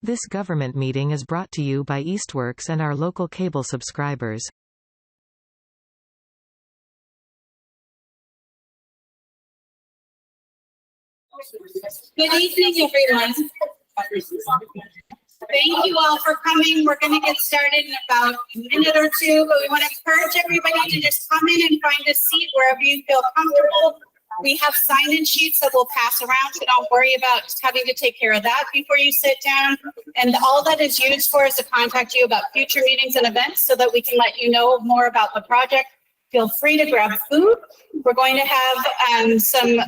This government meeting is brought to you by Eastworks and our local cable subscribers. Good evening, everyone. Thank you all for coming. We're going to get started in about a minute or two, but we want to encourage everybody to just come in and find a seat wherever you feel comfortable. We have sign-in sheets that we'll pass around, so don't worry about just having to take care of that before you sit down. And all that is used for is to contact you about future meetings and events so that we can let you know more about the project. Feel free to grab food. We're going to have some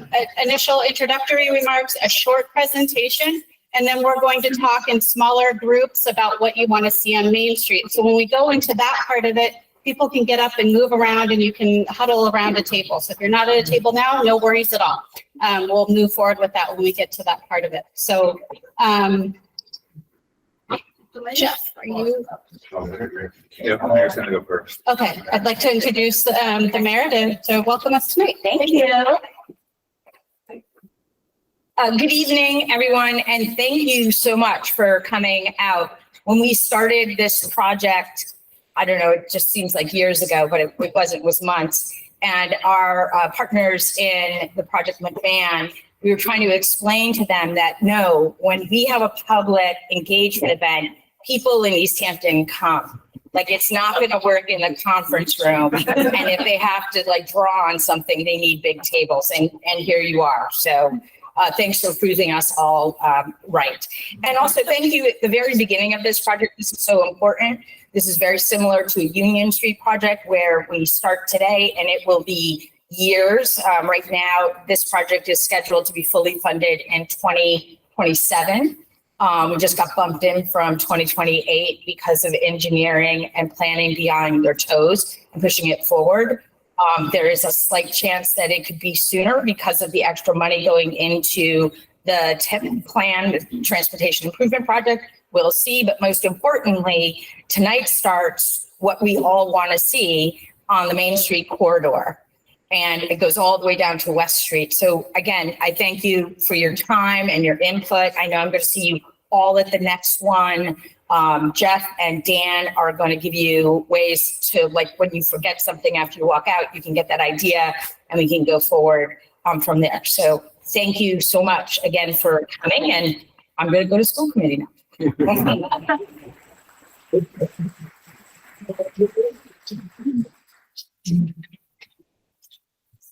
initial introductory remarks, a short presentation, and then we're going to talk in smaller groups about what you want to see on Main Street. So when we go into that part of it, people can get up and move around and you can huddle around a table. So if you're not at a table now, no worries at all. We'll move forward with that when we get to that part of it. So, Jeff, are you? Yeah, the mayor's going to go first. Okay, I'd like to introduce the mayor to welcome us tonight. Thank you. Good evening, everyone, and thank you so much for coming out. When we started this project, I don't know, it just seems like years ago, but it wasn't, it was months. And our partners in the Project McMahon, we were trying to explain to them that no, when we have a public engagement event, people in Easthampton come. Like, it's not going to work in the conference room. And if they have to like draw on something, they need big tables. And here you are. So thanks for proving us all right. And also thank you at the very beginning of this project. This is so important. This is very similar to a Union Street project where we start today and it will be years. Right now, this project is scheduled to be fully funded in 2027. We just got bumped in from 2028 because of engineering and planning beyond their toes and pushing it forward. There is a slight chance that it could be sooner because of the extra money going into the TIP plan, the Transportation Improvement Project. We'll see, but most importantly, tonight starts what we all want to see on the Main Street corridor. And it goes all the way down to West Street. So again, I thank you for your time and your input. I know I'm going to see you all at the next one. Jeff and Dan are going to give you ways to, like, when you forget something after you walk out, you can get that idea and we can go forward from there. So thank you so much again for coming, and I'm going to go to school committee now.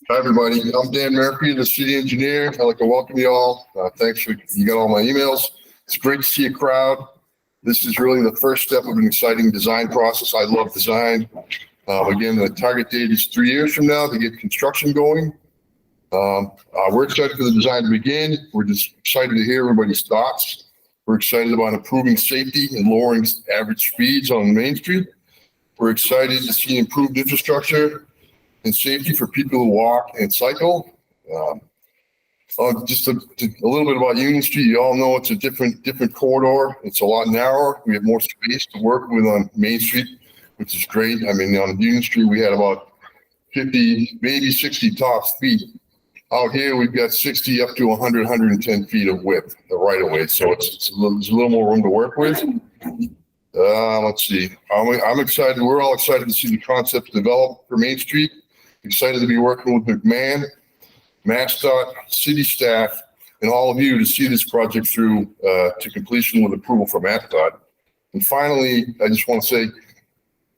Hi, everybody. I'm Dan Murphy, the city engineer. I'd like to welcome you all. Thanks for, you got all my emails. It's great to see a crowd. This is really the first step of an exciting design process. I love design. Again, the target date is 3 years from now to get construction going. We're excited for the design to begin. We're just excited to hear everybody's thoughts. We're excited about improving safety and lowering average speeds on Main Street. We're excited to see improved infrastructure and safety for people who walk and cycle. Just a little bit about Union Street. You all know it's a different corridor. It's a lot narrower. We have more space to work with on Main Street, which is great. I mean, on Union Street, we had about 50, maybe 60 top feet. Out here, we've got 60 up to 100, 110 feet of width, the right of way. So there's a little more room to work with. Let's see. I'm excited. We're all excited to see the concepts develop for Main Street. Excited to be working with McMahon, MassDOT, city staff, and all of you to see this project through to completion with approval from MassDOT. And finally, I just want to say,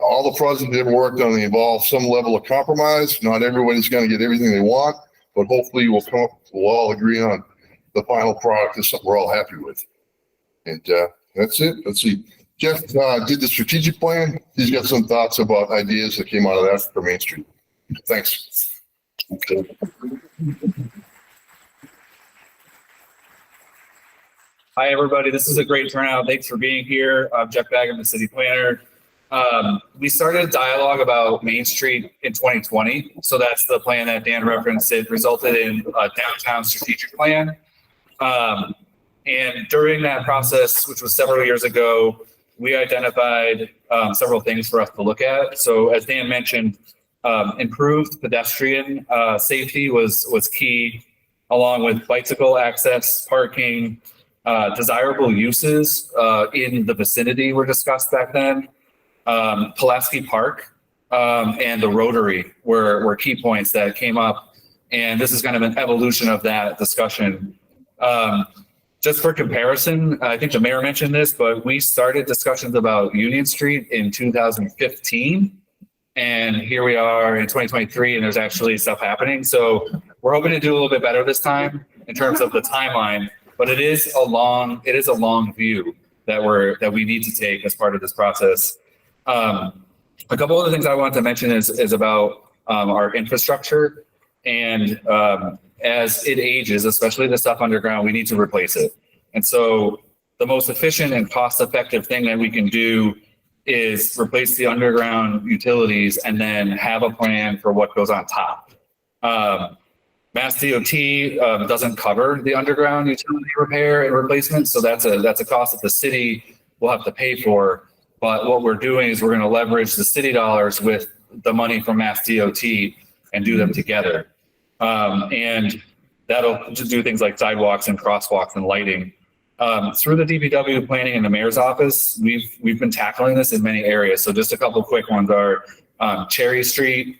all the projects that I've worked on, they involve some level of compromise. Not everybody's going to get everything they want, but hopefully we'll all agree on the final product is something we're all happy with. And that's it. Let's see. Jeff did the strategic plan. He's got some thoughts about ideas that came out of that for Main Street. Thanks. Okay. Hi, everybody. This is a great turnout. Thanks for being here. I'm Jeff Baggett, the city planner. We started a dialogue about Main Street in 2020. So that's the plan that Dan referenced. It resulted in a downtown strategic plan. And during that process, which was several years ago, we identified several things for us to look at. So as Dan mentioned, improved pedestrian safety was key, along with bicycle access, parking, Desirable uses in the vicinity were discussed back then. Pulaski Park and the Rotary were key points that came up, and this is kind of an evolution of that discussion. Just for comparison, I think the mayor mentioned this, but we started discussions about Union Street in 2015, and here we are in 2023, and there's actually stuff happening. So we're hoping to do a little bit better this time in terms of the timeline, but it is a long view that we need to take as part of this process. A couple other things I wanted to mention is about our infrastructure, and as it ages, especially the stuff underground, we need to replace it. And so the most efficient and cost-effective thing that we can do is replace the underground utilities and then have a plan for what goes on top. Mass DOT doesn't cover the underground utility repair and replacement, so that's a cost that the city will have to pay for. But what we're doing is we're going to leverage the city dollars with the money from Mass DOT and do them together. And that'll just do things like sidewalks and crosswalks and lighting. Through the DPW planning and the mayor's office, we've been tackling this in many areas. So just a couple of quick ones are Cherry Street,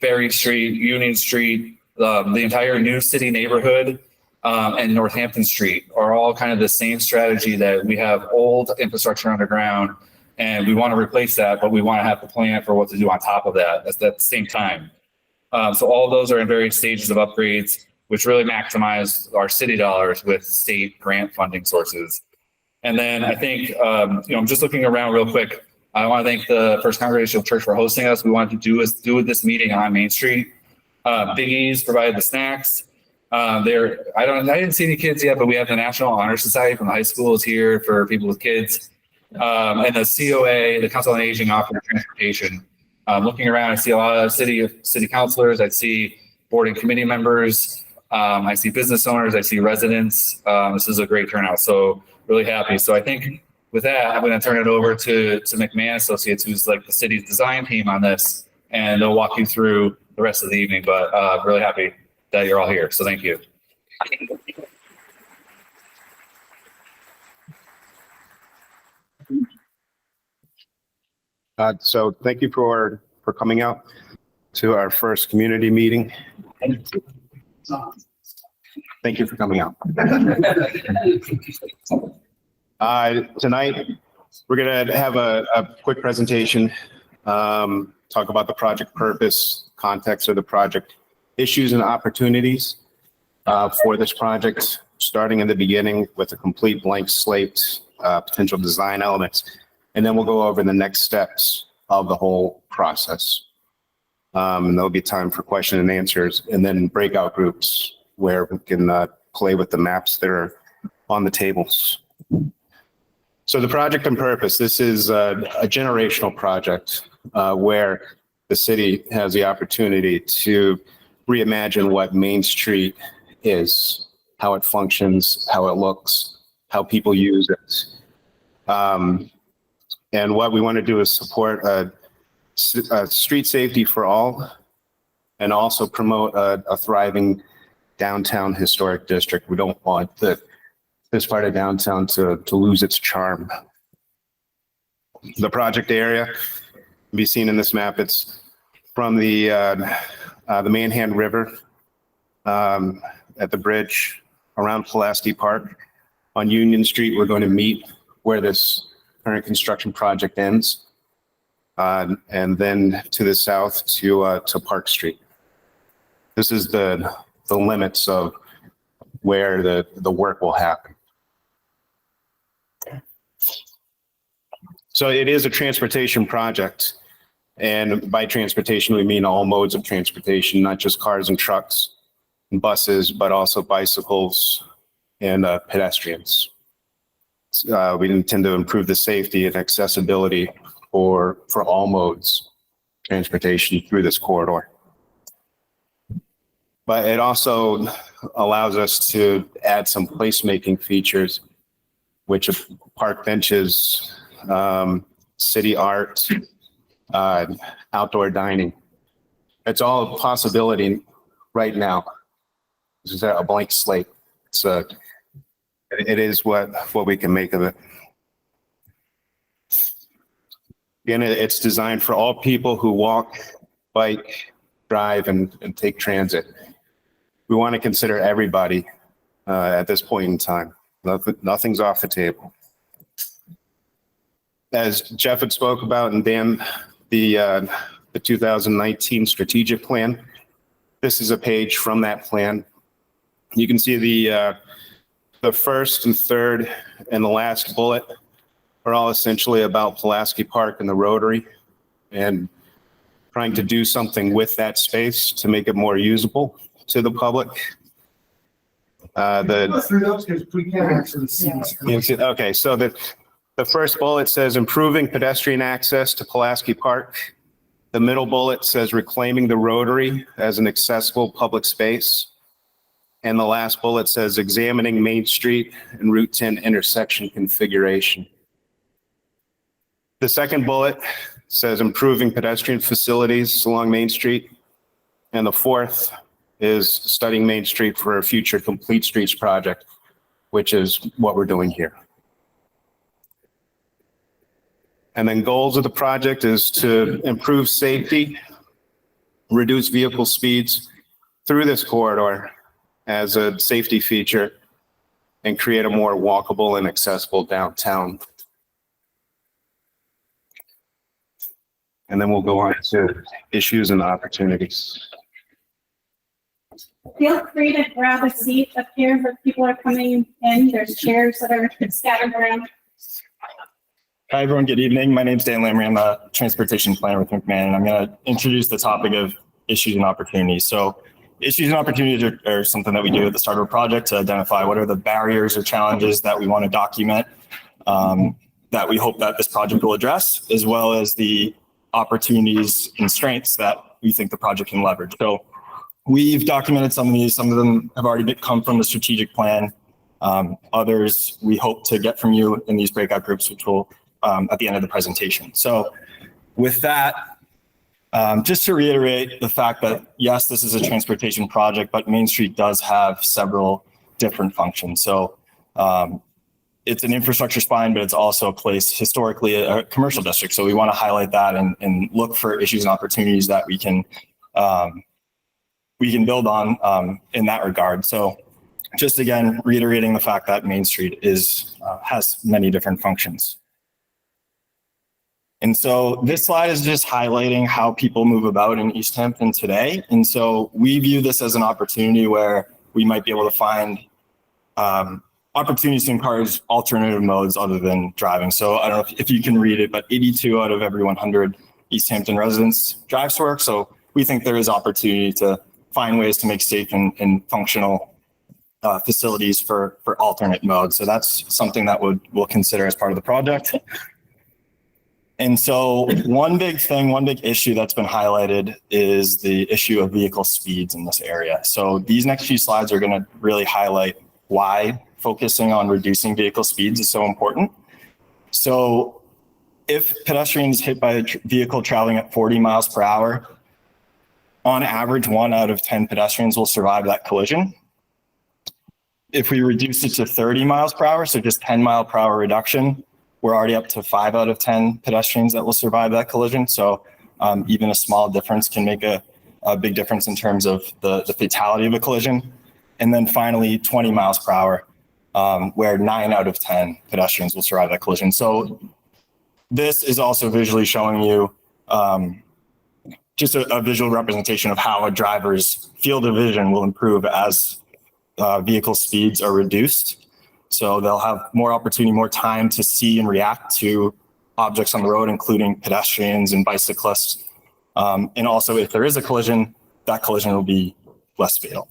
Ferry Street, Union Street, the entire new city neighborhood, and Northampton Street are all kind of the same strategy that we have old infrastructure underground, and we want to replace that, but we want to have the plan for what to do on top of that at the same time. So all of those are in various stages of upgrades, which really maximize our city dollars with state grant funding sources. And then I think, I'm just looking around real quick. I want to thank the First Congregational Church for hosting us. We wanted to do this meeting on Main Street. Big E's provided the snacks. I didn't see any kids yet, but we have the National Honor Society from the high school is here for people with kids. And the COA, the Council on Aging, offered transportation. Looking around, I see a lot of city councilors. I see board and committee members. I see business owners. I see residents. This is a great turnout. So really happy. So I think with that, I'm going to turn it over to McMahon Associates, who's like the city's design team on this, and they'll walk you through the rest of the evening. But really happy that you're all here. So thank you. So thank you for coming out to our first community meeting. Thank you for coming out. Tonight, we're going to have a quick presentation, talk about the project purpose, context of the project, issues and opportunities for this project, starting in the beginning with a complete blank slate, potential design elements. And then we'll go over the next steps of the whole process. And there'll be time for question and answers, and then breakout groups where we can play with the maps that are on the tables. So the project and purpose, this is a generational project where the city has the opportunity to reimagine what Main Street is, how it functions, how it looks, how people use it. And what we want to do is support street safety for all, and also promote a thriving downtown historic district. We don't want this part of downtown to lose its charm. The project area can be seen in this map. It's from the Manhan River at the bridge around Pulaski Park. On Union Street, we're going to meet where this current construction project ends, and then to the south to Park Street. This is the limits of where the work will happen. So it is a transportation project, and by transportation we mean all modes of transportation, not just cars and trucks and buses, but also bicycles and pedestrians. We intend to improve the safety and accessibility for all modes of transportation through this corridor. But it also allows us to add some placemaking features, which are park benches, city art, outdoor dining. It's all a possibility right now. This is a blank slate. It is what we can make of it. Again, it's designed for all people who walk, bike, drive, and take transit. We want to consider everybody at this point in time. Nothing's off the table. As Jeff had spoke about, and Dan, the 2019 strategic plan, this is a page from that plan. You can see the first and third and the last bullet are all essentially about Pulaski Park and the Rotary and trying to do something with that space to make it more usable to the public. Through those, because we can't actually see this. Okay, so the first bullet says improving pedestrian access to Pulaski Park. The middle bullet says reclaiming the Rotary as an accessible public space. And the last bullet says examining Main Street and Route 10 intersection configuration. The second bullet says improving pedestrian facilities along Main Street. And the fourth is studying Main Street for a future Complete Streets project, which is what we're doing here. And then goals of the project is to improve safety, reduce vehicle speeds through this corridor as a safety feature, and create a more walkable and accessible downtown. And then we'll go on to issues and opportunities. Feel free to grab a seat up here where people are coming in. There's chairs that are scattered around. Hi, everyone. Good evening. My name is Dan Lamry. I'm a transportation planner with McMahon, and I'm going to introduce the topic of issues and opportunities. So issues and opportunities are something that we do at the start of a project to identify what are the barriers or challenges that we want to document that we hope that this project will address, as well as the opportunities and strengths that we think the project can leverage. So we've documented some of these. Some of them have already come from the strategic plan. Others we hope to get from you in these breakout groups, which will at the end of the presentation. So with that, just to reiterate the fact that, yes, this is a transportation project, but Main Street does have several different functions. So it's an infrastructure spine, but it's also a place historically a commercial district. So we want to highlight that and look for issues and opportunities that we can build on in that regard. So just again, reiterating the fact that Main Street has many different functions. And so this slide is just highlighting how people move about in Easthampton today. And so we view this as an opportunity where we might be able to find opportunities to encourage alternative modes other than driving. So I don't know if you can read it, but 82 out of every 100 Easthampton residents drive to work. So we think there is opportunity to find ways to make safe and functional facilities for alternate modes. So that's something that we'll consider as part of the project. And so one big issue that's been highlighted is the issue of vehicle speeds in this area. So these next few slides are going to really highlight why focusing on reducing vehicle speeds is so important. So if pedestrians hit by a vehicle traveling at 40 miles per hour, on average, 1 out of 10 pedestrians will survive that collision. If we reduce it to 30 miles per hour, so just 10 mile per hour reduction, we're already up to 5 out of 10 pedestrians that will survive that collision. So even a small difference can make a big difference in terms of the fatality of a collision. And then finally, 20 miles per hour, where 9 out of 10 pedestrians will survive that collision. So this is also visually showing you just a visual representation of how a driver's field of vision will improve as vehicle speeds are reduced. So they'll have more opportunity, more time to see and react to objects on the road, including pedestrians and bicyclists. And also, if there is a collision, that collision will be less fatal.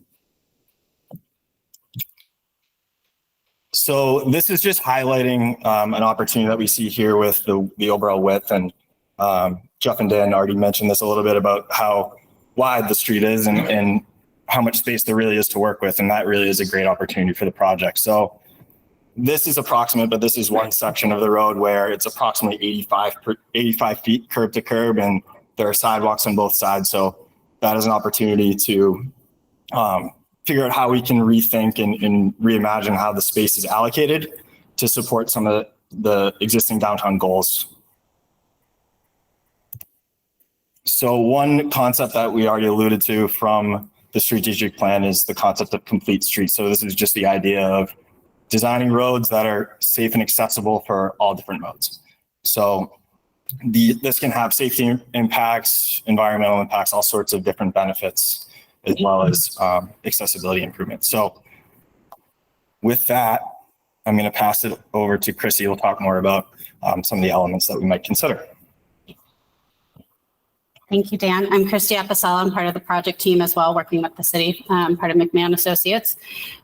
So this is just highlighting an opportunity that we see here with the overall width. And Jeff and Dan already mentioned this a little bit about how wide the street is and how much space there really is to work with. And that really is a great opportunity for the project. So this is approximate, but this is one section of the road where it's approximately 85 feet curb to curb, and there are sidewalks on both sides. So that is an opportunity to figure out how we can rethink and reimagine how the space is allocated to support some of the existing downtown goals. So one concept that we already alluded to from the strategic plan is the concept of complete streets. So this is just the idea of designing roads that are safe and accessible for all different modes. So this can have safety impacts, environmental impacts, all sorts of different benefits, as well as accessibility improvements. So with that, I'm going to pass it over to Chrissy, who will talk more about some of the elements that we might consider. Thank you, Dan. I'm Christy Apicella. I'm part of the project team as well, working with the city, part of McMahon Associates.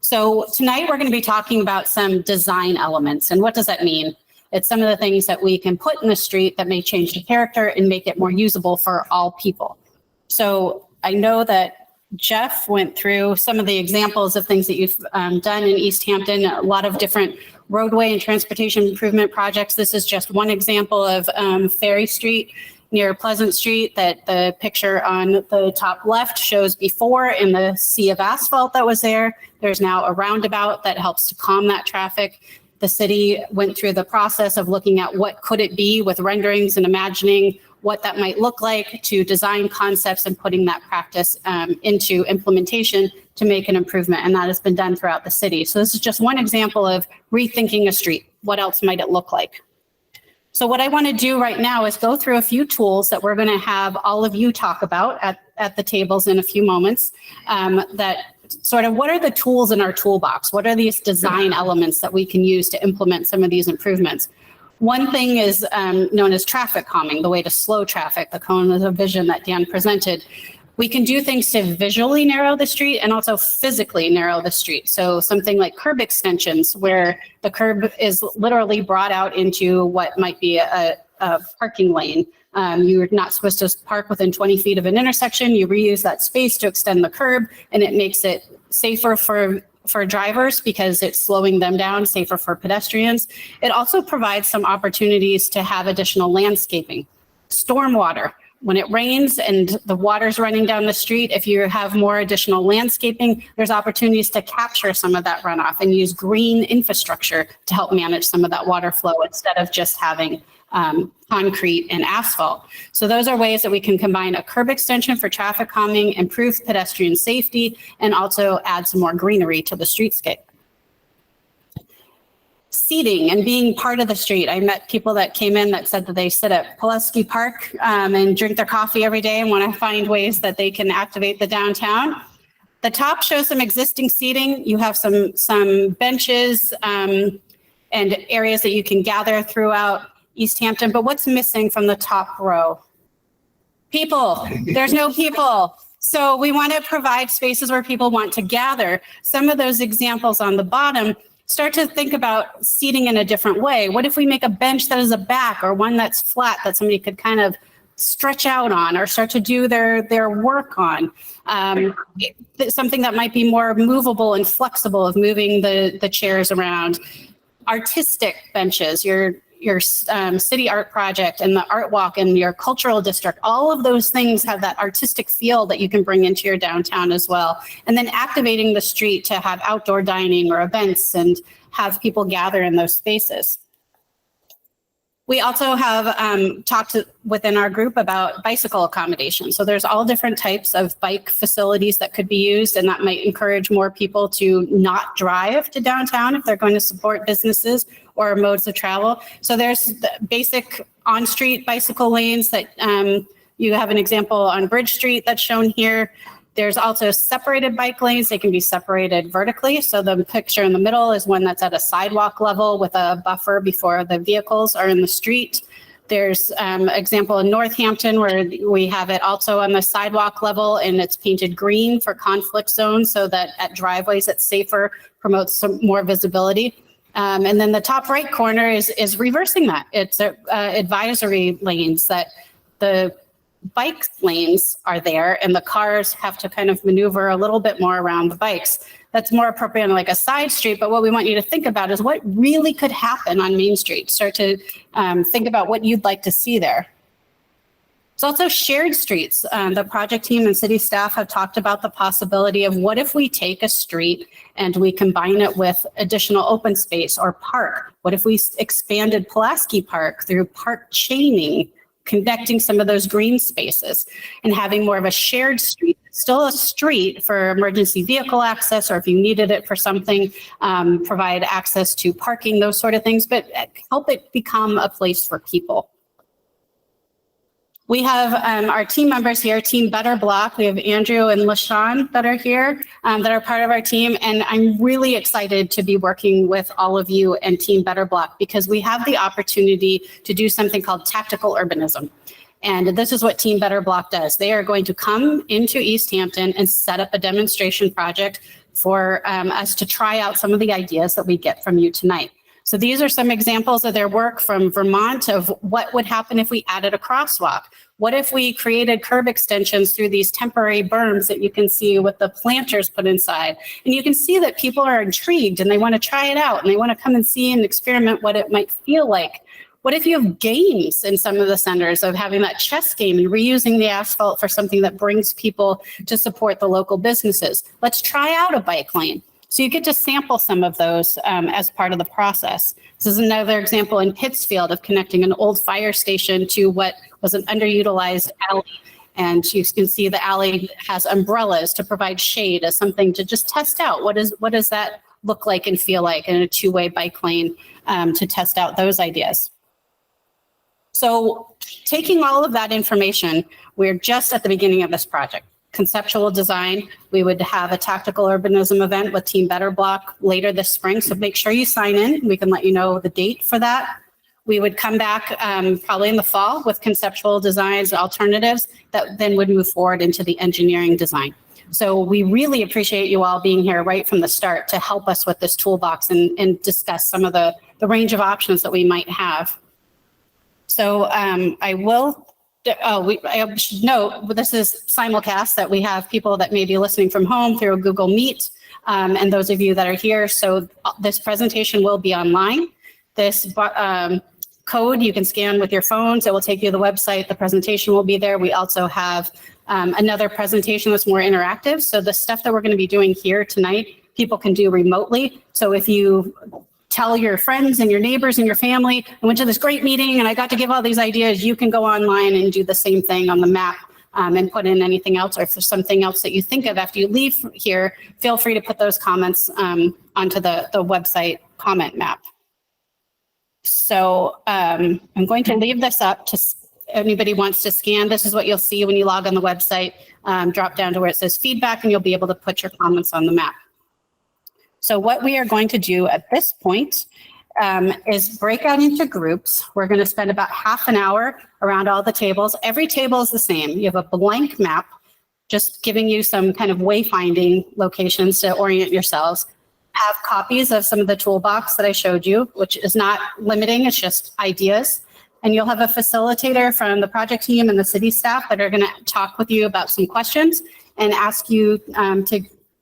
So tonight we're going to be talking about some design elements. And what does that mean? It's some of the things that we can put in the street that may change the character and make it more usable for all people. So I know that Jeff went through some of the examples of things that you've done in Easthampton, a lot of different roadway and transportation improvement projects. This is just one example of Ferry Street near Pleasant Street that the picture on the top left shows before in the sea of asphalt that was there. There's now a roundabout that helps to calm that traffic. The city went through the process of looking at what could it be with renderings and imagining what that might look like to design concepts and putting that practice into implementation to make an improvement. And that has been done throughout the city. So this is just one example of rethinking a street. What else might it look like? So what I want to do right now is go through a few tools that we're going to have all of you talk about at the tables in a few moments, that sort of what are the tools in our toolbox? What are these design elements that we can use to implement some of these improvements? One thing is known as traffic calming, the way to slow traffic, the cone of vision that Dan presented. We can do things to visually narrow the street and also physically narrow the street. So something like curb extensions, where the curb is literally brought out into what might be a parking lane. You're not supposed to park within 20 feet of an intersection. You reuse that space to extend the curb, and it makes it safer for drivers because it's slowing them down, safer for pedestrians. It also provides some opportunities to have additional landscaping. Stormwater. When it rains and the water's running down the street, if you have more additional landscaping, there's opportunities to capture some of that runoff and use green infrastructure to help manage some of that water flow instead of just having concrete and asphalt. So those are ways that we can combine a curb extension for traffic calming, improve pedestrian safety, and also add some more greenery to the streetscape. Seating and being part of the street. I met people that came in that said that they sit at Pulaski Park and drink their coffee every day and want to find ways that they can activate the downtown. The top shows some existing seating. You have some benches and areas that you can gather throughout Easthampton, but what's missing from the top row? People. There's no people. So we want to provide spaces where people want to gather. Some of those examples on the bottom start to think about seating in a different way. What if we make a bench that is a back or one that's flat that somebody could kind of stretch out on or start to do their work on? Something that might be more movable and flexible of moving the chairs around. Artistic benches, your city art project and the art walk and your cultural district, all of those things have that artistic feel that you can bring into your downtown as well. And then activating the street to have outdoor dining or events and have people gather in those spaces. We also have talked within our group about bicycle accommodation. So there's all different types of bike facilities that could be used, and that might encourage more people to not drive to downtown if they're going to support businesses or modes of travel. So there's the basic on-street bicycle lanes that you have an example on Bridge Street that's shown here. There's also separated bike lanes. They can be separated vertically. So the picture in the middle is one that's at a sidewalk level with a buffer before the vehicles are in the street. There's an example in Northampton where we have it also on the sidewalk level and it's painted green for conflict zones so that at driveways it's safer, promotes some more visibility. And then the top right corner is reversing that. It's advisory lanes that the bike lanes are there and the cars have to kind of maneuver a little bit more around the bikes. That's more appropriate on like a side street, but what we want you to think about is what really could happen on Main Street. Start to think about what you'd like to see there. There's also shared streets. The project team and city staff have talked about the possibility of what if we take a street and we combine it with additional open space or park? What if we expanded Pulaski Park through park chaining, connecting some of those green spaces and having more of a shared street, still a street for emergency vehicle access, or if you needed it for something, provide access to parking, those sort of things, but help it become a place for people. We have our team members here, Team Better Block. We have Andrew and LaShawn that are here, that are part of our team. And I'm really excited to be working with all of you and Team Better Block because we have the opportunity to do something called tactical urbanism. And this is what Team Better Block does. They are going to come into Easthampton and set up a demonstration project for us to try out some of the ideas that we get from you tonight. So these are some examples of their work from Vermont of what would happen if we added a crosswalk. What if we created curb extensions through these temporary berms that you can see with the planters put inside? And you can see that people are intrigued and they want to try it out and they want to come and see and experiment what it might feel like. What if you have games in some of the centers of having that chess game and reusing the asphalt for something that brings people to support the local businesses? Let's try out a bike lane. So you get to sample some of those as part of the process. This is another example in Pittsfield of connecting an old fire station to what was an underutilized alley. And you can see the alley has umbrellas to provide shade as something to just test out. What does that look like and feel like in a two-way bike lane to test out those ideas. So taking all of that information, we're just at the beginning of this project. Conceptual design, we would have a tactical urbanism event with Team Better Block later this spring. So make sure you sign in. We can let you know the date for that. We would come back probably in the fall with conceptual designs, alternatives that then would move forward into the engineering design. So we really appreciate you all being here right from the start to help us with this toolbox and discuss some of the range of options that we might have. So I should note, this is simulcast, that we have people that may be listening from home through Google Meet, and those of you that are here. So this presentation will be online. This code you can scan with your phones. It will take you to the website. The presentation will be there. We also have another presentation that's more interactive. So the stuff that we're going to be doing here tonight, people can do remotely. So if you tell your friends and your neighbors and your family, I went to this great meeting and I got to give all these ideas, you can go online and do the same thing on the map and put in anything else. Or if there's something else that you think of after you leave here, feel free to put those comments onto the website comment map. So I'm going to leave this up to anybody wants to scan. This is what you'll see when you log on the website. Drop down to where it says feedback and you'll be able to put your comments on the map. So what we are going to do at this point is break out into groups. We're going to spend about half an hour around all the tables. Every table is the same. You have a blank map, just giving you some kind of wayfinding locations to orient yourselves. Have copies of some of the toolbox that I showed you, which is not limiting, it's just ideas. And you'll have a facilitator from the project team and the city staff that are going to talk with you about some questions and ask you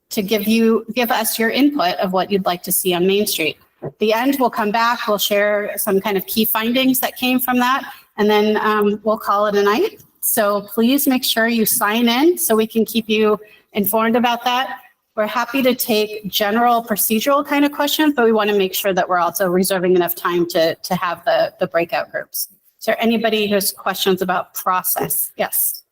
to give us your input of what you'd like to see on Main Street. At the end, we'll come back, we'll share some kind of key findings that came from that, and then we'll call it a night. So please make sure you sign in so we can keep you informed about that. We're happy to take general procedural kind of questions, but we want to make sure that we're also reserving enough time to have the breakout groups. Is there anybody who has questions about process? Yes.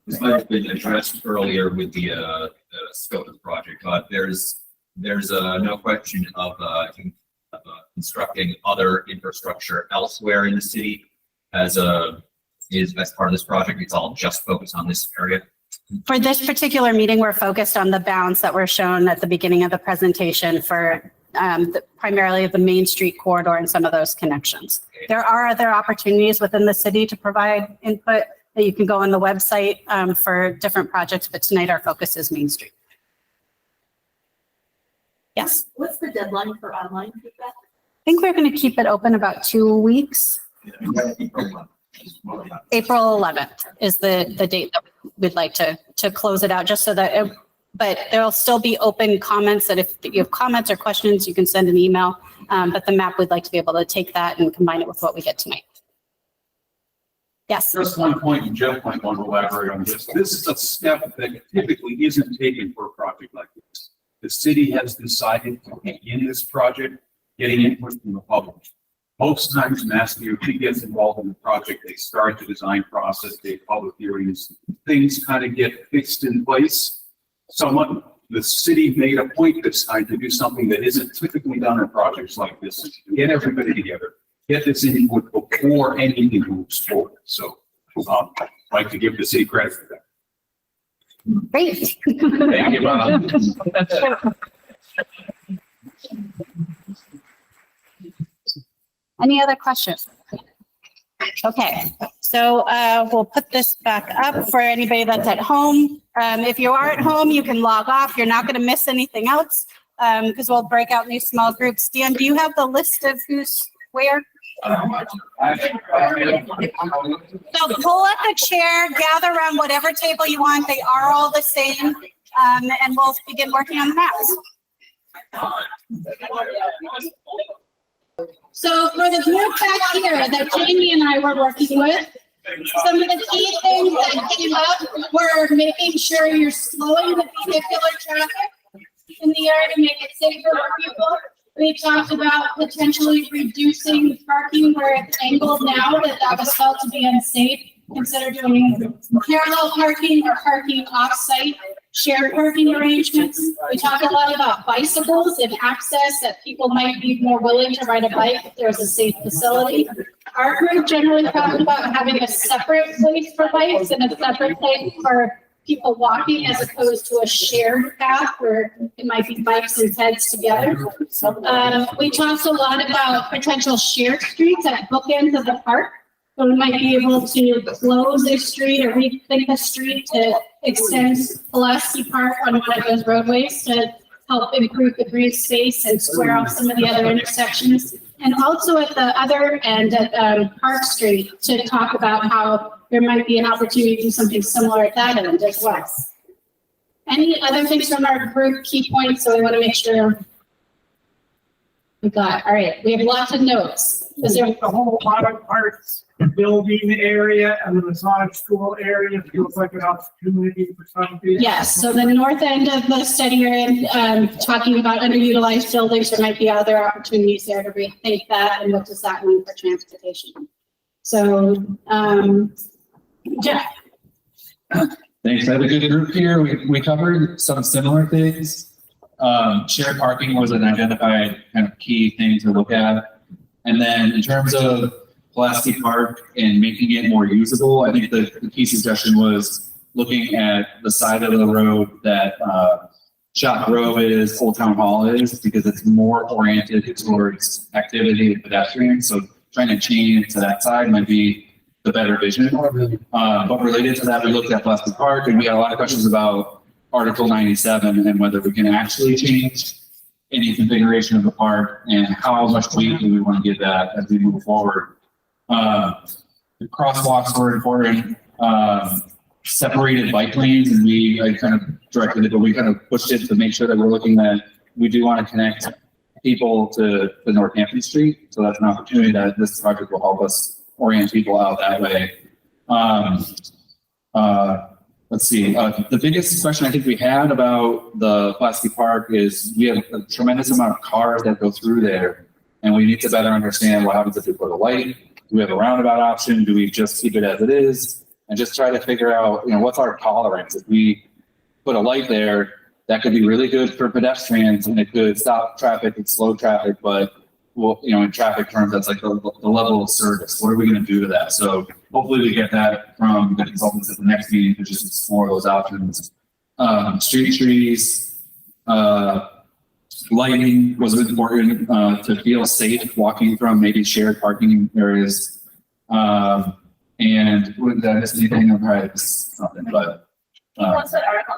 This might have been addressed earlier with the scope of the project, but there's no question of constructing other infrastructure elsewhere in the city as part of this project. It's all just focused on this area. For this particular meeting, we're focused on the bounds that were shown at the beginning of the presentation for primarily the Main Street corridor and some of those connections. There are other opportunities within the city to provide input that you can go on the website for different projects, but tonight our focus is Main Street. Yes. What's the deadline for online feedback? I think we're going to keep it open about 2 weeks. April 11th is the date that we'd like to close it out, just so that but there'll still be open comments that if you have comments or questions, you can send an email. But the map, we'd like to be able to take that and combine it with what we get tonight. Yes. Just one point, and Jeff might want to elaborate on this. This is a step that typically isn't taken for a project like this. The city has decided to begin this project, getting input from the public. Most times, Mass DOT gets involved in the project. They start the design process, they have public hearings, things kind of get fixed in place. The city made a point this time to do something that isn't typically done in projects like this. To get everybody together, get this input before anything moves forward. So I'd like to give the city credit for that. Great. Thank you, Bob. Any other questions? Okay, so we'll put this back up for anybody that's at home. If you are at home, you can log off. You're not going to miss anything else because we'll break out in these small groups. Dan, do you have the list of who's where? So pull up a chair, gather around whatever table you want. They are all the same, and we'll begin working on the maps. So for the group back here that Jamie and I were working with, some of the key things that came up were making sure you're slowing the vehicular traffic in the area to make it safer for people. We talked about potentially reducing parking where it's angled now, that was felt to be unsafe. Consider doing parallel parking or parking off-site, shared parking arrangements. We talk a lot about bicycles and access, that people might be more willing to ride a bike if there's a safe facility. Our group generally talked about having a separate place for bikes and a separate place for people walking as opposed to a shared path where it might be bikes and peds together. We talked a lot about potential shared streets at bookends of the park. So we might be able to close a street or rethink a street to extend Pulaski Park on one of those roadways to help improve the green space and square off some of the other intersections. And also at the other end at Park Street to talk about how there might be an opportunity to do something similar at that end as well. Any other things from our group key points? So we want to make sure we got, all right, we have lots of notes. Is there The whole auto parts building area and the massage school area feels like an opportunity for some people? Yes, so the north end of the study area, talking about underutilized buildings, there might be other opportunities there to rethink that and what does that mean for transportation. So, Jeff. Thanks. I have a good group here. We covered some similar things. Shared parking was an identified kind of key thing to look at. And then in terms of Pulaski Park and making it more usable, I think the key suggestion was looking at the side of the road that Shop Grove is, Old Town Hall is, because it's more oriented towards activity and pedestrians. So trying to change to that side might be the better vision. But related to that, we looked at Pulaski Park and we had a lot of questions about Article 97 and whether we can actually change any configuration of the park and how much weight do we want to give that as we move forward. The crosswalks were important. Separated bike lanes, and I kind of directed it, but we kind of pushed it to make sure that we're looking at, we do want to connect people to the Northampton Street. So that's an opportunity that this project will help us orient people out that way. Let's see. The biggest question I think we had about the Pulaski Park is we have a tremendous amount of cars that go through there, and we need to better understand what happens if we put a light. Do we have a roundabout option? Do we just keep it as it is? And just try to figure out, what's our tolerance? If we put a light there, that could be really good for pedestrians and it could stop traffic and slow traffic, but in traffic terms, that's like the level of service. What are we going to do to that? So hopefully we get that from the consultants at the next meeting to just explore those options. Street trees, lighting was important to feel safe walking from maybe shared parking areas. And did I miss anything? I'm probably missed something, but. What's that Article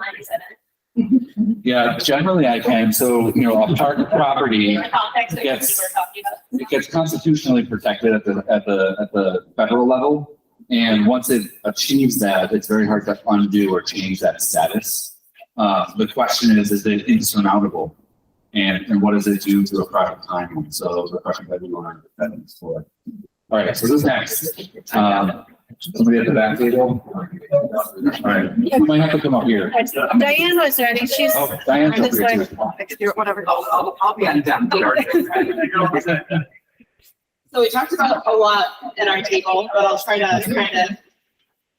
97? Yeah, generally I can. So, a park property In the context of what we were gets, talking about. it gets constitutionally protected at the federal level. And once it achieves that, it's very hard to undo or change that status. The question is it insurmountable? And what does it do to a private timeline? So those are questions that we want to explore. All right, so this next. Somebody at the back table? All right, you might have to come up here. Diane was ready. She's. Oh, Diane's I'm up just here like, too. whatever. I'll be on down. So we talked about a lot at our table, but I'll try to kind of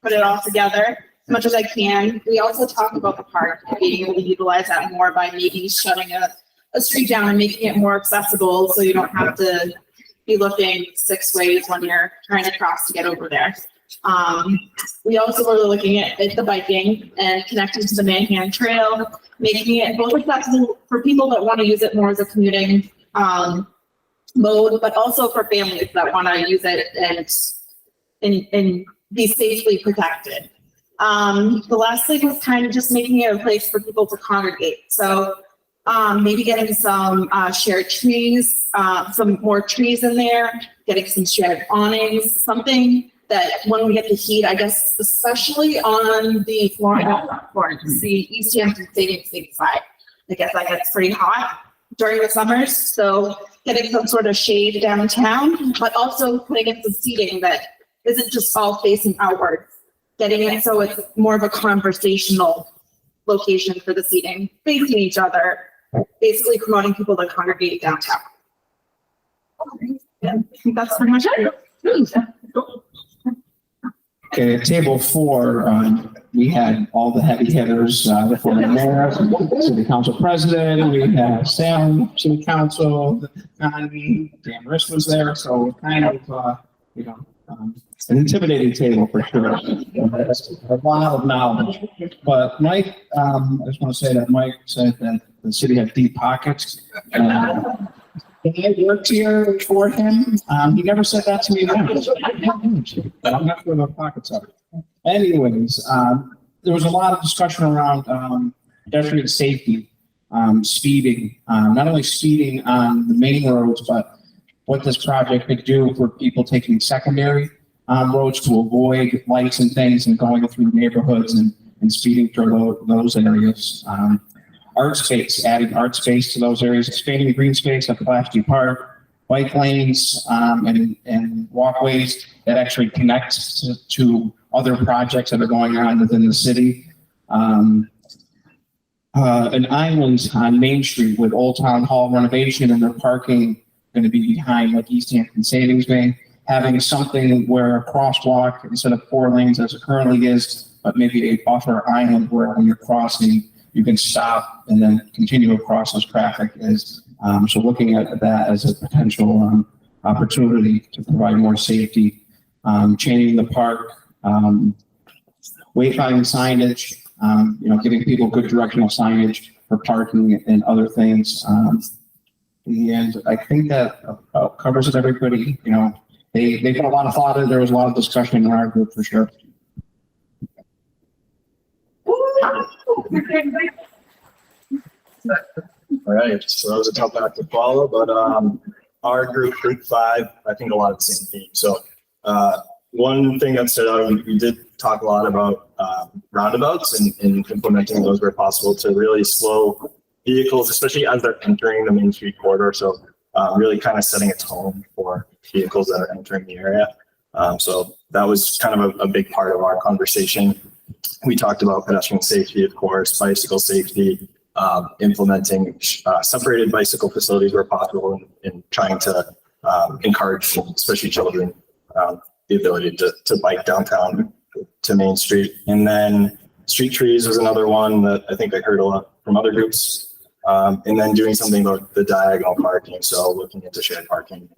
put it all together as much as I can. We also talked about the park and being able to utilize that more by maybe shutting a street down and making it more accessible so you don't have to be looking 6 ways when you're trying to cross to get over there. We also were looking at the biking and connecting to the Manhan Trail, making it both accessible for people that want to use it more as a commuting mode, but also for families that want to use it and be safely protected. The last thing was kind of just making it a place for people to congregate. So maybe getting some shared trees, some more trees in there, getting some shared awnings, something that when we get the heat, I guess, especially on the Florence, the Easthampton Stadium side, I guess that gets pretty hot during the summers. So getting some sort of shade downtown, but also putting in some seating that isn't just all facing outward, getting it so it's more of a conversational location for the seating, facing each other, basically promoting people to congregate downtown. Yeah, I think that's pretty much it. Okay, at table 4, we had all the heavy hitters, the former mayor, city council president, we had Sam, city council, Dan Riss was there, so kind of, an intimidating table for sure. A lot of knowledge. But Mike, I just want to say that Mike said that the city had deep pockets. I worked here for him. He never said that to me then. But I'm not sure what pockets are. Anyways, there was a lot of discussion around pedestrian safety, speeding, not only speeding on the main roads, but what this project could do for people taking secondary roads to avoid lights and things and going through neighborhoods and speeding through those areas. Art space, adding art space to those areas, expanding green space at Pulaski Park, bike lanes, and walkways that actually connect to other projects that are going on within the city. An island on Main Street with Old Town Hall renovation and their parking going to be behind like Easthampton Savings Bank, having something where a crosswalk instead of 4 lanes as it currently is, but maybe a buffer island where when you're crossing, you can stop and then continue across as traffic is. So looking at that as a potential opportunity to provide more safety, changing the park, wayfinding signage, giving people good directional signage for parking and other things. And I think that covers it, everybody. They put a lot of thought in. There was a lot of discussion in our group for sure. All right, so that was a tough act to follow, but our group 5, I think a lot of the same theme. So one thing that stood out, we did talk a lot about roundabouts and implementing those where possible to really slow vehicles, especially as they're entering the Main Street corridor. So really kind of setting a tone for vehicles that are entering the area. So that was kind of a big part of our conversation. We talked about pedestrian safety, of course, bicycle safety, implementing separated bicycle facilities where possible and trying to encourage, especially children, the ability to bike downtown to Main Street. And then street trees was another one that I think I heard a lot from other groups. And then doing something about the diagonal parking. So looking into shared parking,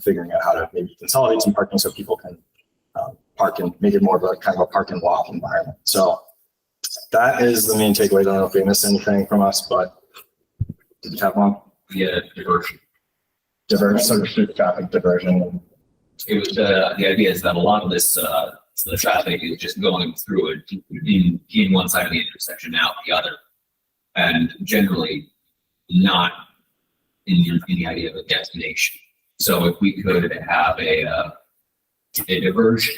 figuring out how to maybe consolidate some parking so people can park and make it more of a kind of a park and walk environment. So that is the main takeaway. I don't know if we missed anything from us, but did you have one? Yeah, diversion. Sort of street traffic diversion. It was the idea is that a lot of this the traffic is just going through it in one side of the intersection, out the other, and generally not in the idea of a destination. So if we could have a diversion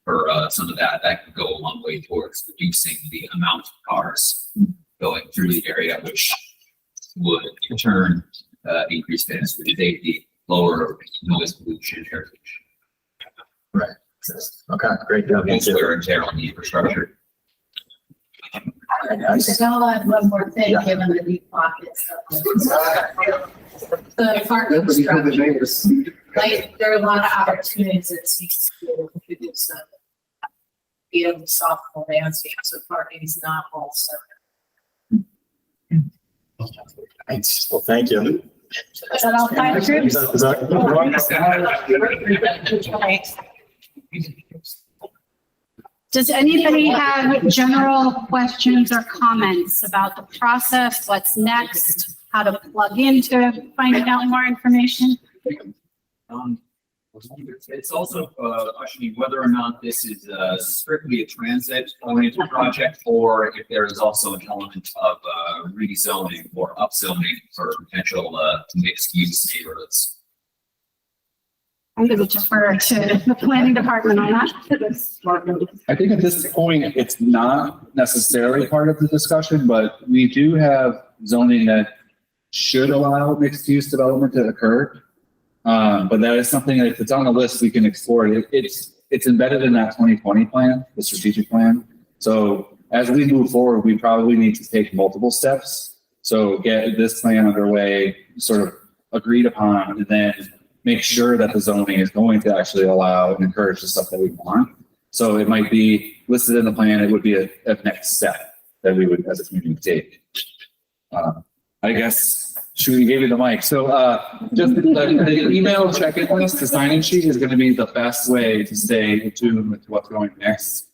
for some of that could go a long way towards reducing the amount of cars going through the area, which would in turn increase pedestrian safety, lower noise pollution, air pollution. Right. Okay, great. Thank It's you. wear and tear on the infrastructure. I'll add one more thing, given the deep pockets. The parking structure, like, there are a lot of opportunities that seems to do some beautiful softball landscape, so parking is not all separate. Thanks. Well, thank you. Is that all five groups? Does anybody have general questions or comments about the process, what's next, how to plug into finding out more information? It's also, actually, whether or not this is strictly a transit-oriented project, or if there is also an element of rezoning or upzoning for potential mixed-use neighborhoods. I'm going to defer to the planning department on that. I think at this point, it's not necessarily part of the discussion, but we do have zoning that should allow mixed use development to occur. But that is something that if it's on the list, we can explore it. It's embedded in that 2020 plan, the strategic plan. So as we move forward, we probably need to take multiple steps. So get this plan underway, sort of agreed upon, and then make sure that the zoning is going to actually allow and encourage the stuff that we want. So it might be listed in the plan. It would be a next step that we would, as a community, take. I guess, Shuli gave you the mic. So just the email check-in list, the sign-in sheet is going to be the best way to stay in tune with what's going next.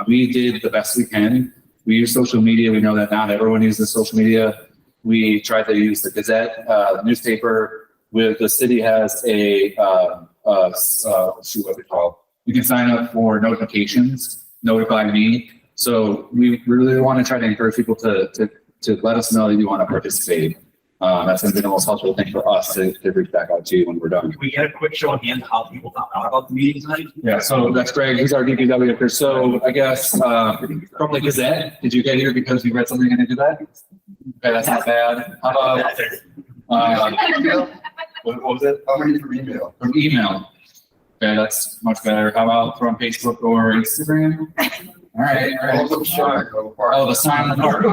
We did the best we can. We use social media. We know that not everyone uses social media. We tried to use the Gazette newspaper. With the city has a what's it called? You can sign up for notifications, notify me. So we really want to try to encourage people to let us know that you want to participate. That's going to be the most helpful thing for us to reach back out to you when we're done. Can we get a quick show of hands how people found out about the meeting tonight? Yeah, so that's Greg. He's our DPW director. So I guess from the Gazette, did you get here because you read something in the Gazette? Okay, that's not bad. How about what was it? How many from email? From email. Okay, that's much better. How about from Facebook or Instagram? All right. All the sign. Oh, the sign on the park.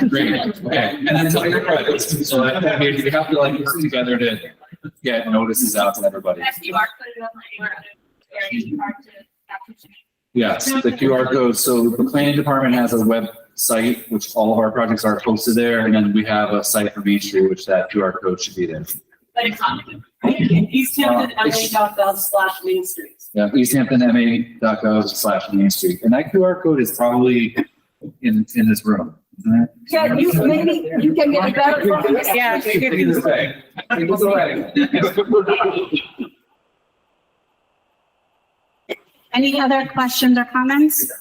Great. Okay, and then tell your credits. So that means we have to like work together to get notices out to everybody. Yes, the QR code. So the planning department has a website, which all of our projects are posted there, and then we have a site for Main Street, which that QR code should be there. But it's not. Easthampton.ma.gov/Main Street. Yeah, easthamptonma.gov/Main Street. And that QR code is probably in this room, isn't it? Yeah, maybe you can get a better. Yeah. Take it this way. Take this away. Any other questions or comments?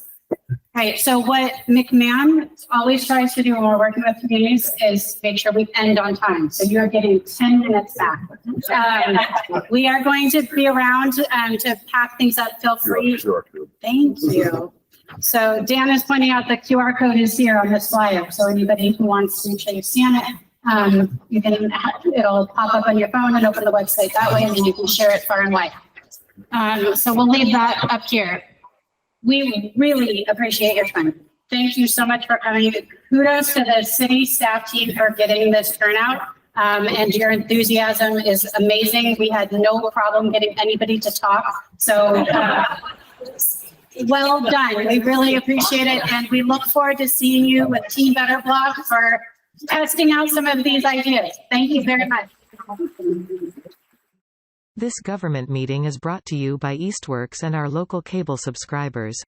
Right, so what McMahon always tries to do when we're working with communities is make sure we end on time. So you're getting 10 minutes back. We are going to be around to pack things up. Feel free. Sure. Thank you. So Dan is pointing out the QR code is here on this slide. So anybody who wants to make sure you scan it, you can, it'll pop up on your phone and open the website that way, and then you can share it far and wide. So we'll leave that up here. We really appreciate your time. Thank you so much for coming. Kudos to the city staff team for getting this turnout. And your enthusiasm is amazing. We had no problem getting anybody to talk. So well done. We really appreciate it. And we look forward to seeing you with Team Better Block for testing out some of these ideas. Thank you very much. This government meeting is brought to you by Eastworks and our local cable subscribers.